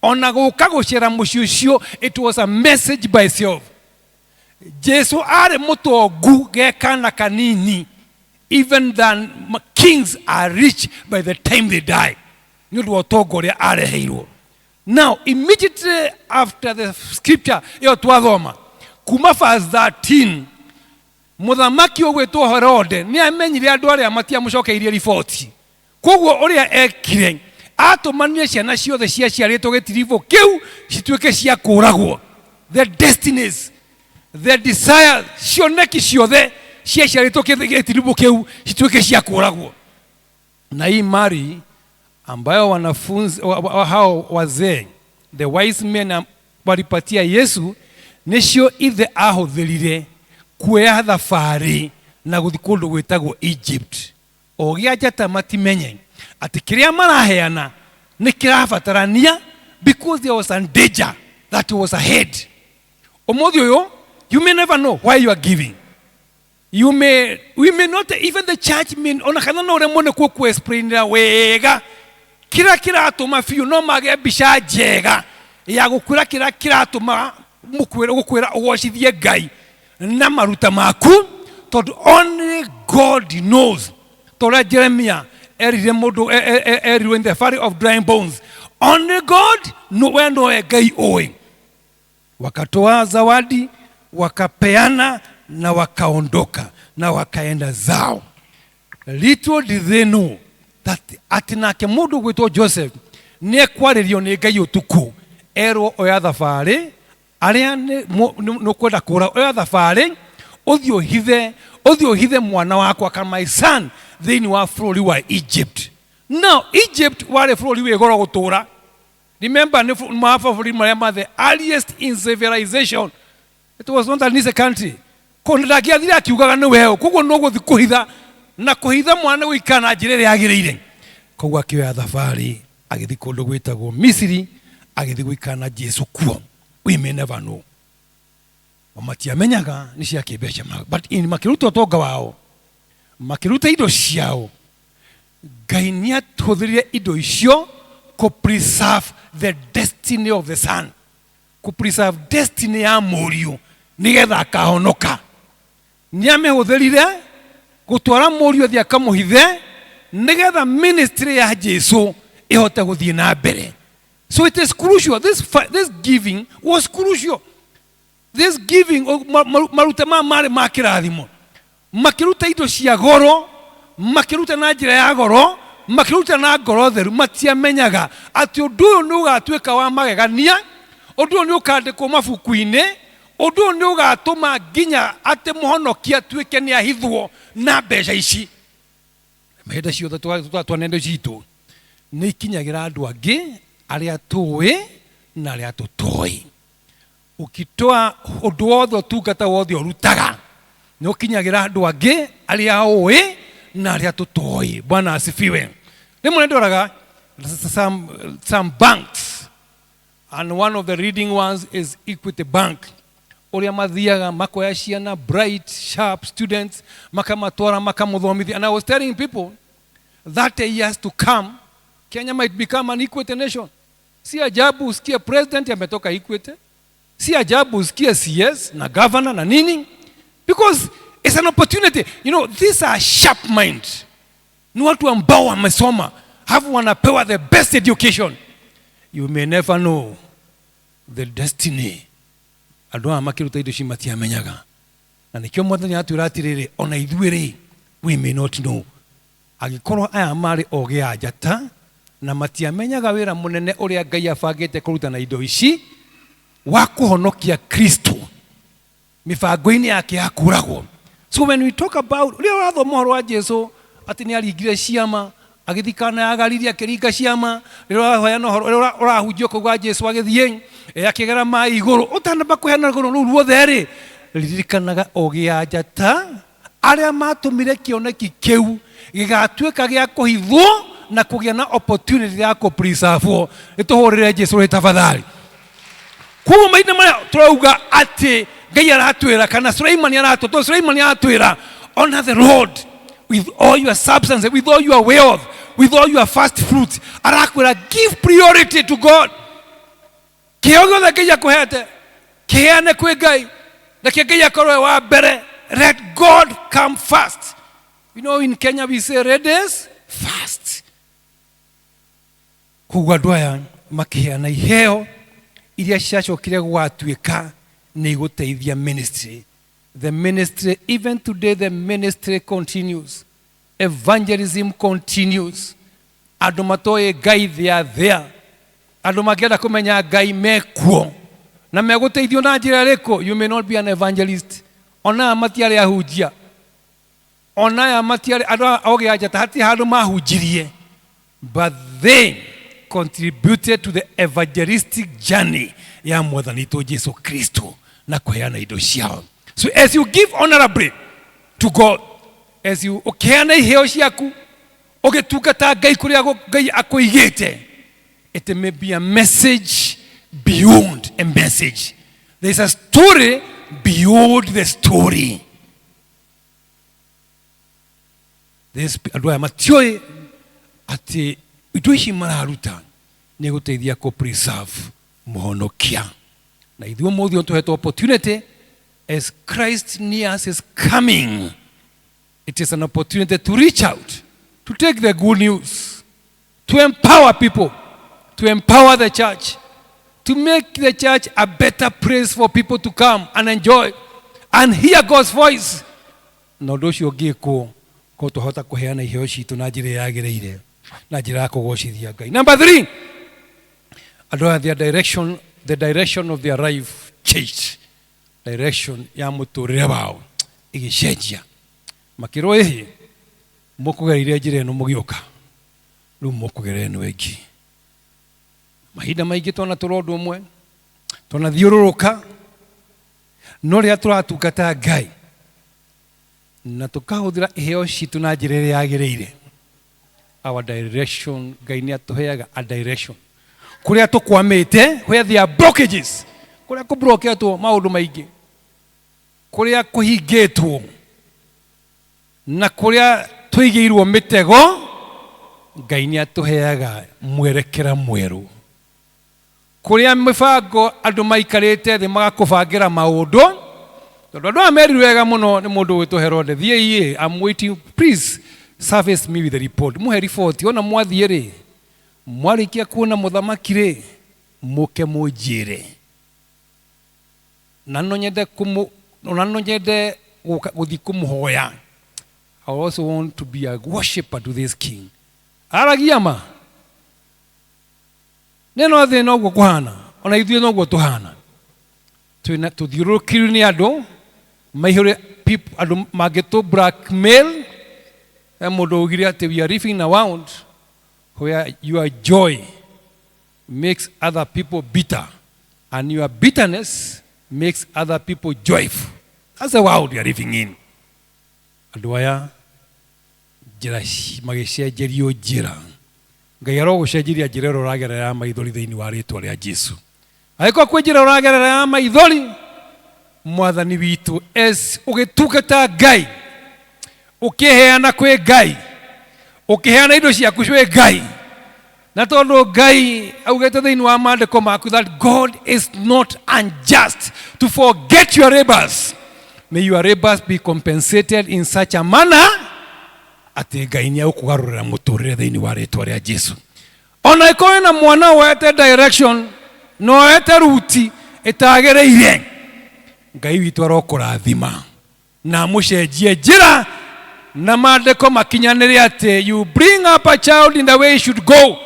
[SPEAKER 2] Ona gũka gũcera mũciĩ ũcio, it was a message by itself. Jesu arĩ mũtongu gekana kanini, even than kings are rich by the time they die. Nĩ ũndũ wa ũtonga ũrĩa areheirwo. Now, immediately after the scripture, iyo twathoma, kuma verse 13, muthamaki ogwetwo Herode ni amenyire andu aria matiamũcokeirie riboti. Koguo uria ekire atumanire ciana ciothe ciaciarĩtwo gĩtiribo kĩu cituĩke cia kũragwo. The destinies, the desires, cioneki ciothe ciaciarĩtwo gĩtiribo kĩu cituĩke cia kũragwo. Na hii mari ambayo wanafunzi hao wazee, the wise men walipatia Yesu, nicio ithe ahũthĩrire kuoya thabarĩ na gũthiĩ kũndũ gwĩtagwo Egypt. Ogĩa njata matimenye atĩ kĩrĩa maraheana nĩ kĩrabatarania, because there was a danger that was ahead. Ũmũthĩ ũyũ, you may never know why you are giving. We may not, even the church may, ona kana no remone ku explain wega kira atuma fiu no mage bisha jega ya gukura kira atuma gukwira ugocithie Ngai na maruta maku, tond only God knows. Tora Jeremiah erire modo eriwe in the valley of dry bones. Only God no wendo Ngai oe. Wakatoa zawadi, wakapeana na wakaondoka na wakaenda zao. Little did they know that atinake mundu gwitwo Joseph ne kwaririo ni Ngai utuku ero oya thabarĩ aria no kwenda kura oya thabarĩ uthio hithe mwana wakwa kana my son thĩinĩ wa bũrũri wa Egypt. Now Egypt wale bũrũri we goro gutura. Remember ni mabũrũri marĩa the earliest in civilization. It was not an easy country. Konda giathira akiugaga ni weo koguo no guthi kuhitha na kuhitha mwana guikana njira ĩrĩa yagĩrĩire. Koguo akioya thabarĩ agithi kũndũ gwĩtagwo Misiri agithi guikana Jesu kuo. We may never know. Matiamenyaga ni cia kĩmbeca mao, but in makiruta ũtonga wao, makiruta indo ciao, Ngai nĩahũthĩrire indo icio to preserve the destiny of the son, to preserve destiny ya mũriũ nigetha akahonoka. Nĩamehũthĩrire gũtwara mũriũ thĩ akamũhithe nigetha ministry ya Jesu ihote gũthiĩ na mbere. So it is crucial. This giving was crucial. This giving maruta mare makirathimo, makiruta indo cia goro, makiruta na njira ya goro, makiruta na ngoro theru, matiamenyaga ati ũndũ ũyũ nĩ ũgatuĩka wa magegania, ũndũ ũyũ nĩ ũkandĩkwo mabuku-inĩ, ũndũ ũyũ nĩ ũgatũma nginya atĩ mũhonokia atuĩke nĩ ahithwo na mbeca ici. Mahinda ciothe twanenda citũ nĩ ikinyagĩra andũ angĩ arĩa tũĩ na arĩa tũtoĩ. Ukitoa ũndũ wothe ũtungata wothe ũrutaga nĩ ũkinyagĩra andũ angĩ arĩa ũĩ na arĩa tũtoĩ. Bwana asifiwe. Rĩmwe nĩndoraga some banks, and one of the leading ones is Equity Bank, ũrĩa mathiaga makoya ciana bright sharp students makamatwara makamũthomithia. And I was telling people that years to come Kenya might become an Equity nation. Si ajabu usikie president ametoka Equity, si ajabu usikie CS na governor na nini, because it's an opportunity. You know, these are sharp minds. Ni watu ambao wamesoma, hafu wanapewa the best education. You may never know the destiny. Andũ makiruta indo cimati amenyaga. Na nikio mwathani atũratirĩrĩ ona ithuĩ we may not know. Agikorwo aya mari oge a njata na matiamenyaga wĩra mũnene ũrĩa Ngai abangĩte kũruta na indo ici, wa kuhonokia Kristo mibango-ini yake ya kuragwo. So when we talk about ria wathoma horo wa Jesu ati ni aringire ciama agithikana agariria kiringa ciama ria hoyana horo urahunjio kugwa Jesu agithie akigera mai iguru utanamba kuhena iguru ruothe ri ririkanaga ogia njata aria matumire kioneki kiu gigatuika gia kuhithwo na kugia na opportunity ya ku preserve ituhurire Jesu ri tafadhali. Kwa maina maya turauga ati Ngai aratwira kana Suleiman aratwira Suleiman aratwira honor the Lord with all your substance, with all your wealth, with all your first fruits. Arakwira give priority to God. Kiogo da Ngai akuhete kiane kwi Ngai na Ngai akorwe wa mbere. Let God come first. You know, in Kenya we say red is fast. Kugwa dwaya makiana iheo iria ciacokire gwatuika ni guteithia ministry. The ministry, even today the ministry continues. Evangelism continues. Andu matoe Ngai they are there. Andu magienda kumenya Ngai mekuo na meguteithio na njira riko. You may not be an evangelist. Ona matiare ahujia. Ona matiare ado oge ajata hati handu mahunjirie. But they contributed to the evangelistic journey ya mwathani to Jesu Kristo na kuheana indo ciao. So as you give honorably to God, as you ukeana iheo ciaku ugitungata Ngai kuria Ngai akuigite, it may be a message beyond a message. There is a story beyond the story. This adwa matioi ati iduishi mararuta ni guteithia ku preserve muhonokia. Na ithuo muthio tuhetwo opportunity as Christ nears his coming. It is an opportunity to reach out, to take the good news, to empower people, to empower the church, to make the church a better place for people to come and enjoy and hear God's voice. Na undu ucio ngiko ko tuhota kuheana iheo citu na njira yagireire na njira ya kugocithia Ngai. Number 3, adore their direction, the direction of their life changed. Direction ya muturire wao igicenjia. Makiro ehi mukugerire njira eno mugioka riu mukugera eno engi. Mahinda maingi twana turondu umwe twana thiururuka no ria turatungata Ngai na tukahuthira iheo citu na njira iria yagireire. Our direction, Ngai ni atuheaga a direction kuria tukwamite, where there are blockages, kuria kubroketwo maundu maingi, kuria kuhingitwo na kuria tuigiirwo mitego, Ngai ni atuheaga mwerekera mweru. Kuria mibango andu maikarite thi magakubangira maundu tondu andu amerirwe wega muno ni mundu witwo Herode, thie I'm waiting, please service me with the report. Muhe report ona mwathie ri mwarikia kuona muthamaki ri muke munjire na no nyende guthi kumuhoya. I also want to be a worshipper to this king. Aragia ma neno the no gukuhana ona ithuĩ no gutuhana tuthiũrũrũkĩrio nĩ andũ maihũre people andũ mangĩtũ blackmail. Mũndũ ugire atĩ we are living around where your joy makes other people bitter and your bitterness makes other people joyful. That's the world we are living in. Andũ aya njĩra magĩcenjerio njĩra. Ngai arogũcenjeria njĩra ĩrĩa ũragerera ya maithori thĩinĩ wa rĩĩtwa rĩa Jesu. Angĩkorwo kwĩ njĩra ũragerera ya maithori, mwathani witũ as ũgĩtungata Ngai, ukiheana kwĩ Ngai, ukiheana indo ciaku kwĩ Ngai, na tondu Ngai augete thĩinĩ wa maandĩko maku that God is not unjust to forget your labors. May your labors be compensated in such a manner ati Ngai ni akugarurira muturire thĩinĩ wa rĩĩtwa rĩa Jesu. Ona ĩkorwo na mwana wete direction no wete ruti ĩtagĩrĩire, Ngai witũ arokũrathima na mũcenjie njĩra na maandĩko makinyanĩre ati you bring up a child in the way he should go,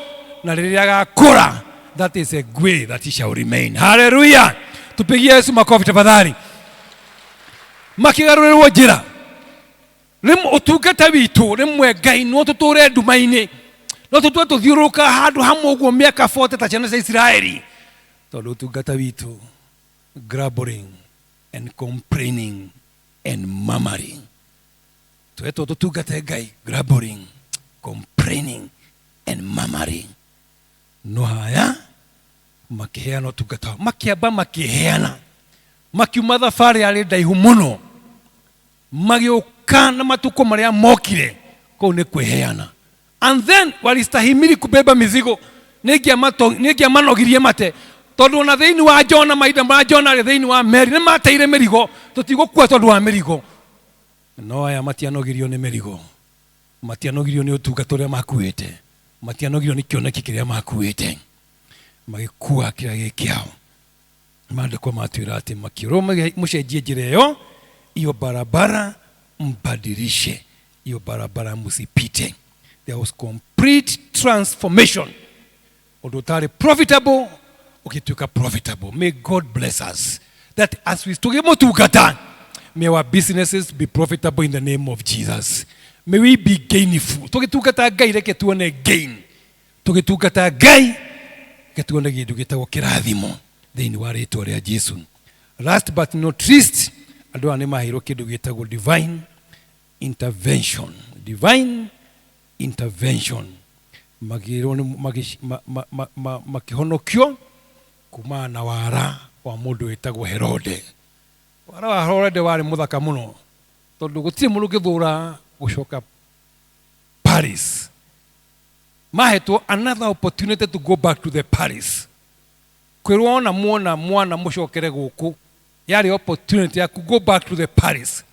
[SPEAKER 2] na rĩrĩa agakũra that is a way that he shall remain. Hallelujah. tupigie Yesu makofi tafadhali. Makigarũrĩrwo njĩra rĩmwe ũtungata witũ rĩmwe Ngai no tũtũre nduma-inĩ no tũtue tũthiũrũrũka handũ hamwe ũguo mĩaka 40 ta ciana cia Isiraeli tondũ ũtungata witũ grumbling and complaining and murmuring. Tuetwo tũtungate Ngai grumbling, complaining and murmuring. No haya makiheana ũtungata makiamba makiheana makiuma thabarĩ yarĩ ndaihu mũno magĩũka na matukũ marĩa mokire kũu nĩ kwĩheana. And then walistahimili kubeba mizigo nĩngĩamanogirie mate tondũ ona thĩinĩ wa Jona mahinda ma Jona arĩ thĩinĩ wa meri nĩ mateire mĩrigo tũtigũkua tondũ wa mĩrigo. No aya matianogirio nĩ mĩrigo, matianogirio nĩ ũtungata ũrĩa makuĩte, matianogirio nĩ kĩoneki kĩrĩa makuĩte, magĩkua kĩrĩa gĩkĩao. Maandĩko matwĩra atĩ makĩrũma mũcenjie njĩra ĩyo, iyo barabara mbadilishe, iyo barabara musipite. There was complete transformation. Ũndũ ũtarĩ profitable ukituka profitable. May God bless us that as we tugĩmũtungata, may our businesses be profitable in the name of Jesus. May we be gainful. Tugĩtungata Ngai reke tuone gain. Tugĩtungata Ngai reke tuone kĩndũ gĩtagwo kĩrathimo thĩinĩ wa rĩĩtwa rĩa Jesu. Last but not least, andũ aya nĩ maheirwo kĩndũ gĩtagwo divine intervention. Divine intervention. Makĩhonokio kuma na wara wa mũndũ wĩtagwo Herode. Wara wa Herode warĩ mũthaka mũno tondũ gũtirĩ mũndũ ũngĩthũra gũcoka Paris. Mahetwo another opportunity to go back to the Paris. Kwĩrwo ona muona mwana mũcokere gũkũ yarĩ opportunity ya go back to the Paris.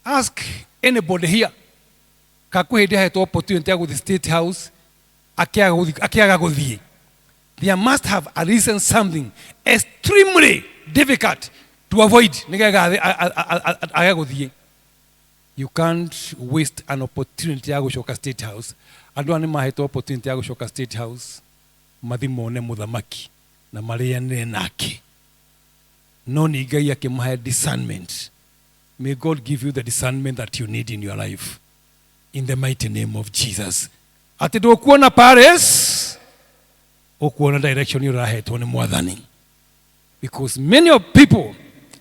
[SPEAKER 2] Ask anybody here kakuhĩndĩ ahetwo opportunity ya gũthiĩ State House akĩaga gũthiĩ. There must have arisen something extremely difficult to avoid nĩgetha age gũthiĩ. You can't waste an opportunity ya gũcoka State House. Andũ aya nĩ mahetwo opportunity ya gũcoka State House mathi mone mũthamaki na marĩanĩre nake. No nĩ Ngai akĩmahe discernment. May God give you the discernment that you need in your life. In the mighty name of Jesus. Ati ndũkuona Paris, ũkuona direction ũrahetwo nĩ Mwathani. Because many of people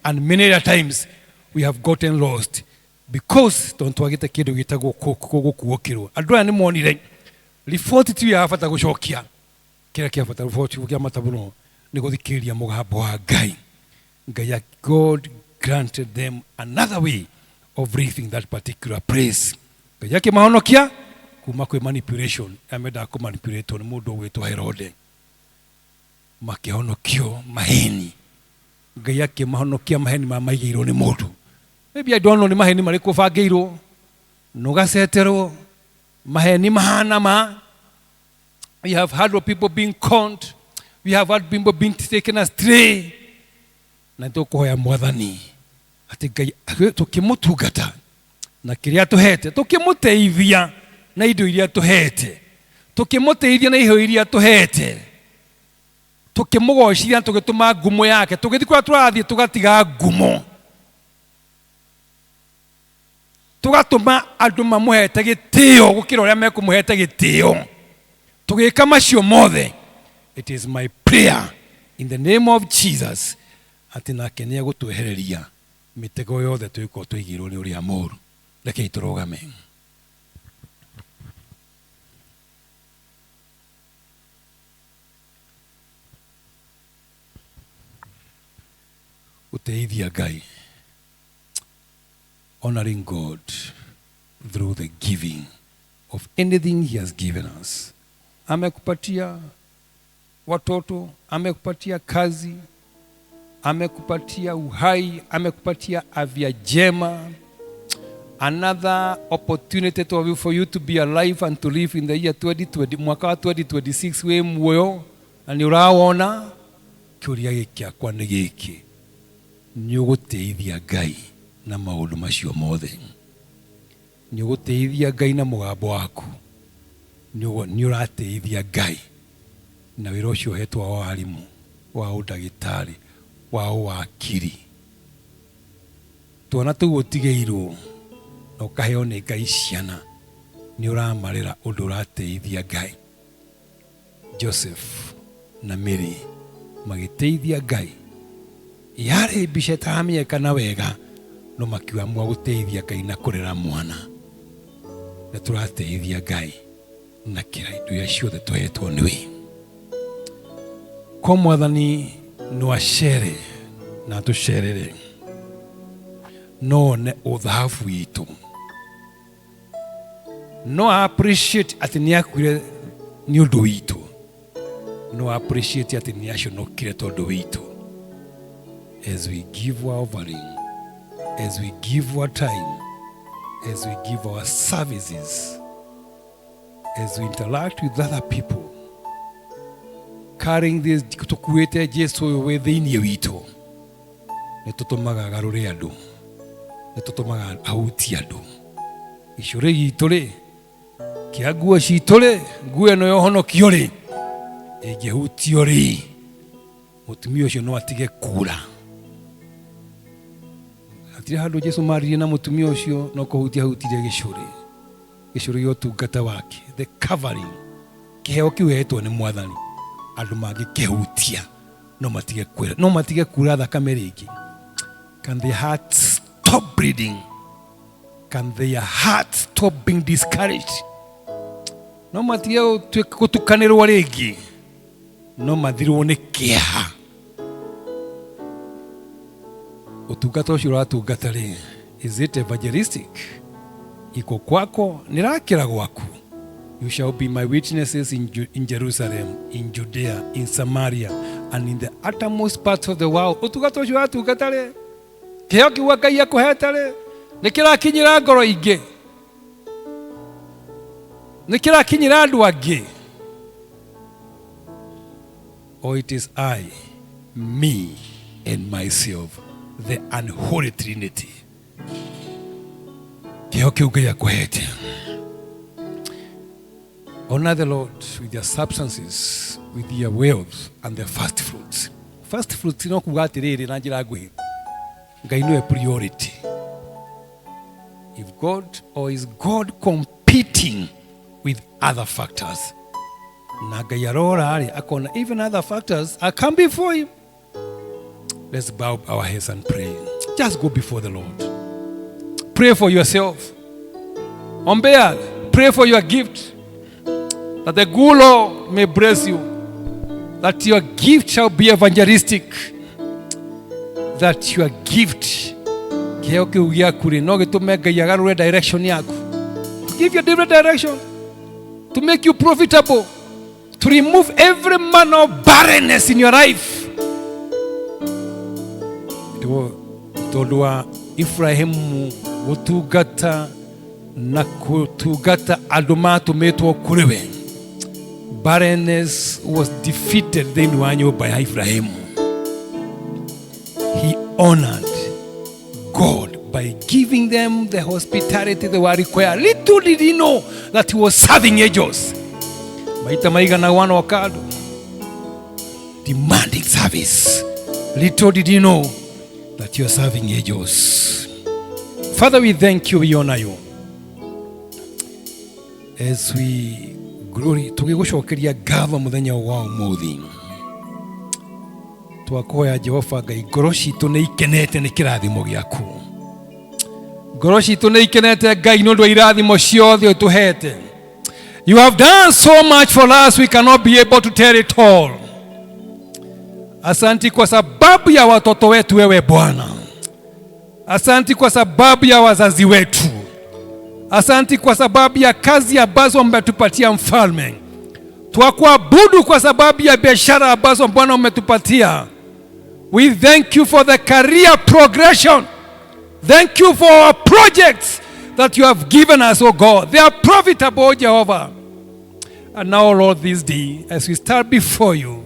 [SPEAKER 2] and many other times we have gotten lost because twagĩte kĩndũ gĩtagwo gũkuũkĩrwo. Andũ aya nĩ monire riboti tu ya bata gũcokia. Kĩrĩa kĩa bata riboti kĩa matabuno nĩ gũthikĩrĩria mũgambo wa Ngai. Ngai, God granted them another way of reaching that particular place. Ngai akĩmahonokia kuma kwĩ manipulation. Amendaga kũmanipulate nĩ mũndũ wĩtwo Herode. Makĩhonokio maheni. Ngai akĩmahonokia maheni maigĩirwo nĩ mũndũ. Maybe I don't know nĩ maheni marĩkũ bangĩirwo nũgaceterwo maheni mahana ma. We have heard of people being conned. We have heard people being taken astray. Na tũkũhoya Mwathani atĩ Ngai tũkĩmũtungata na kĩrĩa tũhete, tũkĩmũteithia na indo iria tũhete, tũkĩmũteithia na iheo iria tũhete, tũkĩmũgocithia tũgĩtũma ngumo yake, tũgĩthiĩ kũrĩa tũrathiĩ tũgatiga ngumo, tũgatũma andũ mamũhete gĩtĩo gũkĩra ũrĩa mekũmũhete gĩtĩo, tũgĩka macio mothe. It is my prayer in the name of Jesus atĩ nake nĩ egũtwehereria mĩtego yothe tũgĩkorwo tũigĩirwo nĩ ũrĩa mũũru. Rekei tũrũgame. Gutiithia Ngai, honoring God through the giving of anything He has given us. Amekupatia watoto, amekupatia kazi, amekupatia uhai, amekupatia afya njema. Another opportunity for you to be alive and to live in the year 2020, mwaka wa 2026 we muoyo na nĩ ũrawona. Kĩũria gĩkĩakwa nĩ gĩkĩ, nĩ ũgũteithia Ngai na maũndũ macio mothe? Nĩ ũgũteithia Ngai na mũgambo waku? Nĩ ũrateithia Ngai na wĩra ũcio ũhetwo wa warimũ wa ũndagĩtarĩ, wa ũwakiri. Twana tũu ũtigeirwo na ũkaheo nĩ Ngai ciana, nĩ ũramarĩra ũndũ ũrateithia Ngai. Joseph na Mary magĩteithia Ngai. Yarĩ mbica ĩtaramenyekana wega, no makiamua gũteithia Ngai na kũrera mwana. Na tũrateithia Ngai na kĩra indo iria ciothe tũhetwo nĩwe. Kwa Mwathani no acere na tũcerere, no ne ũthahabu witũ, no appreciate atĩ nĩ akuire nĩ ũndũ witũ, no appreciate atĩ nĩ aconokire tondũ witũ. As we give our offering, as we give our time, as we give our services, as we interact with other people, carrying this tukuete Jesu within witũ, nĩ tũtũmaga garũre andũ, nĩ tũtũmaga ahutie andũ. Icũrĩ gitũ rĩ, kĩa nguo citũ rĩ, nguo ĩno ya ũhonokio rĩ, ĩngĩhutio rĩ, mũtumia ũcio no atige kura. Hatirĩ handũ Jesu maririe na mũtumia ũcio no kũhutia hutirie gĩcũrĩ. Gĩcũrĩ gĩa ũtungata wake, the covering, kĩheo kĩu hetwo nĩ Mwathani. Andũ mangĩkĩhutia no matige kura thakame rĩngĩ. Can their hearts stop bleeding? Can their hearts stop being discouraged? No matige gũtukanĩrwo rĩngĩ, no mathirwo nĩ kĩeha. Ũtungata ũcio ũratungata rĩ, is it evangelistic? Iko kwako, nĩrakĩra gwaku. You shall be my witnesses in Jerusalem, in Judea, in Samaria, and in the uttermost parts of the world. Ũtungata ũcio ũratungata rĩ, kĩheo kĩu Ngai akũhete rĩ, nĩkĩrakinyĩra ngoro ingĩ, nĩkĩrakinyĩra andũ angĩ. Or it is I, me, and myself, the unholy Trinity. Kĩheo kĩu Ngai akũhete. Honor the Lord with your substances, with your wealth, and the first fruits. First fruits no kuga atĩrĩrĩ na njĩra nguhĩ, Ngai nĩwe priority. If God, or is God competing with other factors? Na Ngai arora rĩ, akona even other factors are come before him. Let's bow our heads and pray. Just go before the Lord. Pray for yourself. Ombea, pray for your gift. That the good Lord may bless you. That your gift shall be evangelistic. That your gift, kĩheo kĩu gĩaku rĩ, no gĩtũme Ngai agarũre direction yaku. Give you a different direction. To make you profitable. To remove every manner of barrenness in your life. Tondũ wa Ibrahimu gũtungata na kũtungata andũ matũmĩtwo kũrĩ we. Barrenness was defeated thĩinĩ wa nyũmba ya Ibrahimu. He honored God by giving them the hospitality they were required. Little did he know that he was serving angels. Maita maigana wana wa kando, demanding service. Little did he know that you are serving angels. Father, we thank you, we honor you. As we glory, tugĩgũcokeria ngatho mũthenya wa ũmũthĩ. Twakuhoya Jehova Ngai, ngoro citũ nĩ ikenete nĩ kĩrathimo gĩaku. Ngoro citũ nĩ ikenete Ngai nĩ ũndũ wa irathimo ciothe ũtũhete. You have done so much for us, we cannot be able to tell it all. Asanti kwa sababu ya watoto wetu wewe Bwana. Asanti kwa sababu ya wazazi wetu. Asanti kwa sababu ya kazi ambazo umetupatia Mfalme. Twakuabudu kwa sababu ya biashara ambazo Bwana umetupatia. We thank you for the career progression. Thank you for our projects that you have given us, oh God. They are profitable, Jehovah. And now, Lord, this day, as we start before you,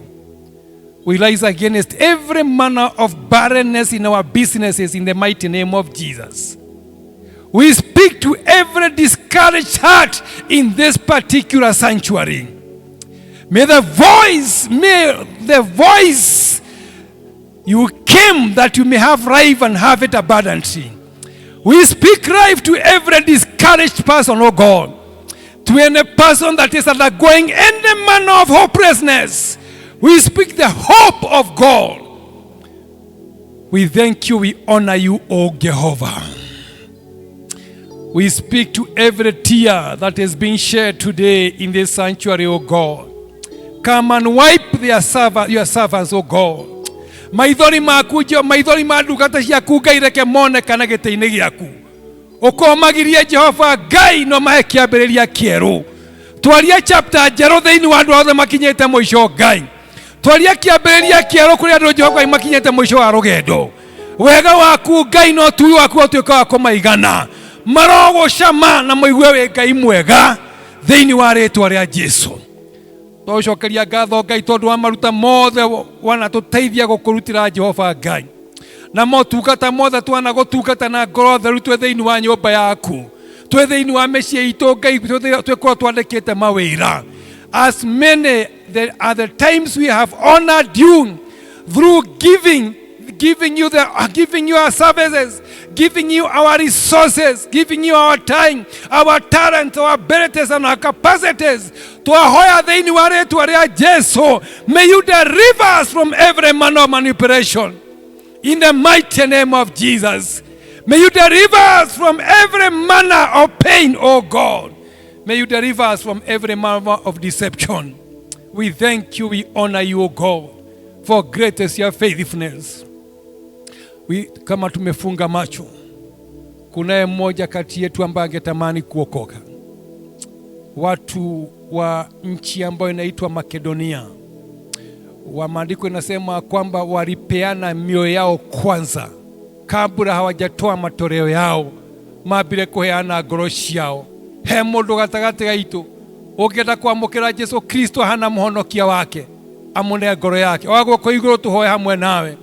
[SPEAKER 2] we rise against every manner of barrenness in our businesses in the mighty name of Jesus. We speak to every discouraged heart in this particular sanctuary. May the voice You came that you may have life and have it abundantly. We speak life to every discouraged person, oh God. To any person that is undergoing any manner of hopelessness. We speak the hope of God. We thank you, we honor you, O Jehovah. We speak to every tear that is being shed today in this sanctuary, O God. Come and wipe your servants, O God. Maithori makujo, maithori madugata ciaku Ngai reke monekana gĩtĩ-inĩ gĩaku. Ũkomagirie Jehova Ngai no mahe kĩambĩrĩria kĩerũ. Twaria chapter njerũ thĩinĩ wa andũ othe makinyĩte mũico Ngai. Twaria kĩambĩrĩria kĩerũ kũrĩ andũ Jehova makinyĩte mũico wa rũgendo. Wega waku Ngai no tui waku ũtuĩka wa kũmaigana. Marogo shama na mũigue wĩ Ngai mwega thĩinĩ wa rĩĩtwa rĩa Jesũ. Tũcokeria ngatho Ngai tondũ wa maruta mothe wanatũteithia gũkũrutĩra Jehova Ngai. Na motungata mothe twana gũtungata na ngoro theru twĩ thĩinĩ wa nyũmba yaku. Twĩ thĩinĩ wa mĩciĩ itũ Ngai twĩkorwo twandĩkĩte mawĩra. As many are the times we have honored you through giving you our services, giving you our resources, giving you our time, our talents, our abilities and our capacities. Twahoya thĩinĩ wa rĩĩtwa rĩa Jesũ, may you deliver us from every manner of manipulation. In the mighty name of Jesus, may you deliver us from every manner of pain, oh God. May you deliver us from every manner of deception. We thank you, we honor you, O God, for great is your faithfulness. Kama tumefunga macho, kunaye mmoja kati yetu ambaye angetamani kuokoka. Watu wa nchi ambayo inaitwa Makedonia, wa maandiko inasema kwamba walipeana mioyo yao kwanza kabla hawajatoa matoleo yao mabire kuheana ngoro ciao. He mundu gatagati gaitu ungenda kwamukira Jesu Kristo hana muhonokia wake, amune ngoro yake. Wagwo kwa iguru tuhoe hamwe nawe.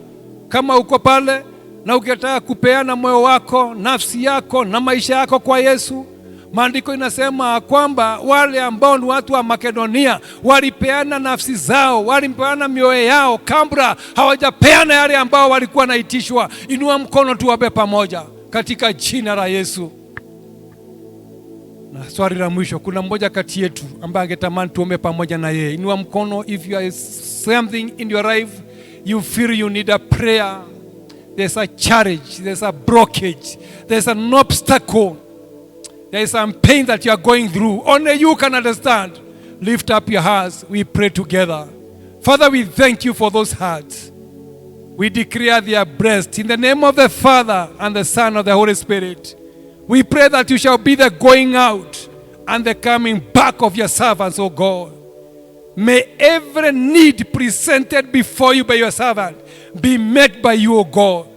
[SPEAKER 2] Kama uko pale na ukitaka kupeana moyo wako, nafsi yako na maisha yako kwa Yesu, maandiko inasema kwamba wale ambao ni watu wa Makedonia walipeana nafsi zao, walipeana mioyo yao kabla hawajapeana yale ambao walikuwa naitishwa. Inua mkono tuwape pamoja katika jina la Yesu. Na swali la mwisho, kuna mmoja kati yetu ambaye angetamani tuombe pamoja na yeye. Inua mkono if you are something in your life you feel you need a prayer. There's a challenge, there's a blockage, there's an obstacle, there is some pain that you are going through. Only you can understand. Lift up your hearts. We pray together. Father, we thank you for those hearts. We declare they are blessed in the name of the Father and the Son and the Holy Spirit. We pray that you shall be the going out and the coming back of your servants, O God. May every need presented before you by your servant be met by you, O God.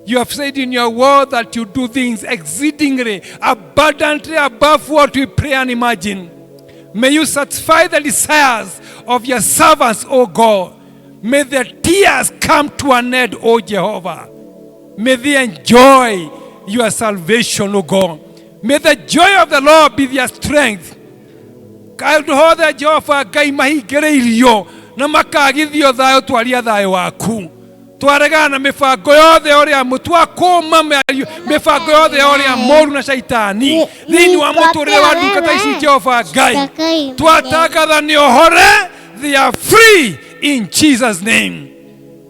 [SPEAKER 2] You have said in your word that you do things exceedingly, abundantly above what we pray and imagine. May you satisfy the desires of your servants, O God. May their tears come to an end, O Jehovah. May they enjoy your salvation, O God. May the joy of the Lord be their strength. Kaituhothe Jehova Ngai mahingereirio na makagithio thayo twaria thayo waku. Twaregana na mifango yothe oria mutwakuma mifango yothe oria moru na shaitani thini wa muturire wa ndungata ici Jehova Ngai. Twatangatha ni ohore, they are free in Jesus name.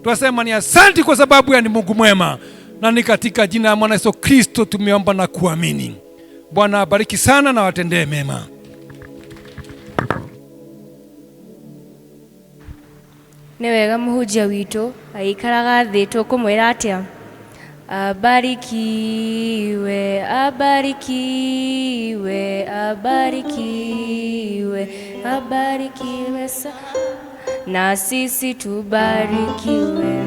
[SPEAKER 2] Twasema ni asante kwa sababu ya ni Mungu mwema, na ni katika jina la Mwana Yesu Kristo tumeomba na kuamini. Bwana abariki sana na watendee mema.
[SPEAKER 3] Nĩ wega mũhunjia witũ aikaraga thĩ tũkũmwĩra atĩa? Abarikiwe, abarikiwe, abarikiwe, abarikiwe na sisi tubarikiwe.